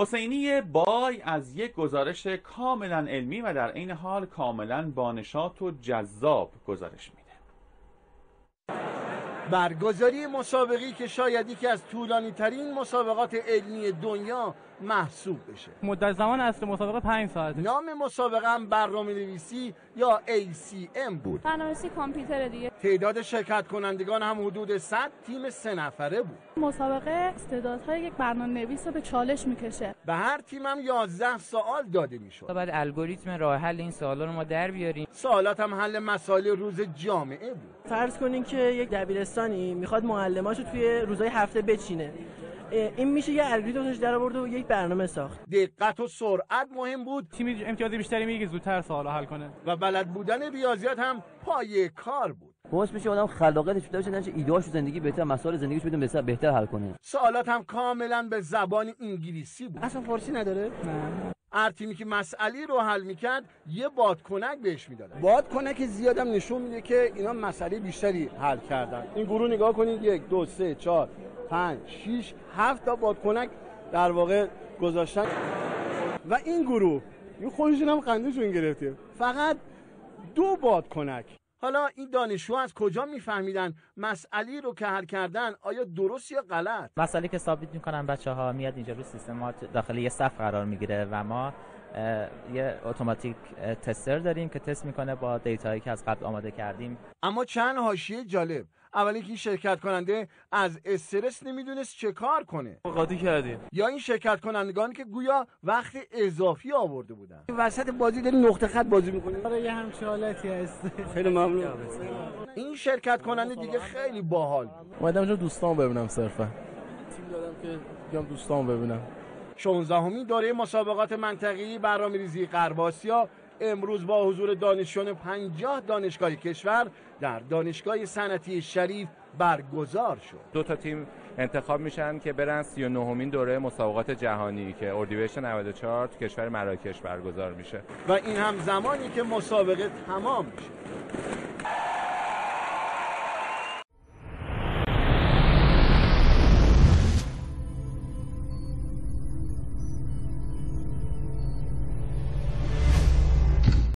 حسینی بای از یک گزارش کاملا علمی و در عین حال کاملا بانشات و جذاب گزارش میده. برگزاری مسابقی که شاید یکی از طولانی ترین مسابقات علمی دنیا محسوب بشه. مدت زمان اصل مسابقه 5 ساعت. نام مسابقه هم برنامه‌نویسی یا ACM بود. برنامه‌نویسی کامپیوتر دیگه. تعداد شرکت کنندگان هم حدود 100 تیم 3 نفره بود. مسابقه استعدادهای یک برنامه‌نویس رو به چالش میکشه. به هر تیم هم 11 سوال داده میشد. بعد الگوریتم راه حل این سوالا رو ما در بیاریم. سوالات هم حل مسائل روز جامعه بود. فرض کنین که یک دبیرستانی میخواد معلماشو توی روزهای هفته بچینه. این میشه یه الگوریتمش در آورد و یک برنامه ساخت. دقت و سرعت مهم بود. تیم امتیاز بیشتری میگه زودتر سوالا حل کنه. و بلد بودن ریاضیات هم پایه کار بود. باعث میشه آدم خلاقیتش بیشتر بشه، نشه ایده‌هاشو زندگی بهتر، مسائل زندگیش بدون بهتر حل کنه. سوالات هم کاملا به زبان انگلیسی بود. اصلا فارسی نداره؟ نه. هر تیمی که مسئله رو حل میکرد یه بادکنک بهش میدادن. بادکنک زیادم نشون میده که اینا مسئله بیشتری حل کردن. این گروه نگاه کنید 1 2 3 4 5 6 7 تا بادکنک در واقع گذاشتن و این گروه خودشون هم خندهشون گرفته. فقط 2 بادکنک. حالا این دانشجو از کجا میفهمیدن مسئله رو که حل کردن آیا درست یا غلط؟ مسئله که ثابت میکنن بچه‌ها میاد اینجا رو سیستمات داخل یه صف قرار میگیره و ما یه اتوماتیک تستر داریم که تست میکنه با دیتایی که از قبل آماده کردیم. اما چند حاشیه جالب. اولی که این شرکت کننده از استرس نمیدونست چه کار کنه. قاطی کردیم. یا این شرکت کنندگان که گویا وقت اضافی آورده بودن. وسط بازی داری نقطه خط بازی می‌کنی. آره یه همچین حالتی هست. خیلی ممنون. این شرکت کننده دیگه خیلی باحال بود. اومدم اینجا دوستان ببینم صرفا. تیم دادم که بیام دوستان ببینم. 16مین دوره مسابقات منطقه‌ای برنامه‌ریزی غرب آسیا امروز با حضور دانشجویان 50 دانشگاه کشور در دانشگاه صنعتی شریف برگزار شد. 2 تا تیم انتخاب میشن که برن 39مین دوره مسابقات جهانی که اردیبهشت 94 تو کشور مراکش برگزار میشه و این هم زمانی که مسابقه تمام میشه.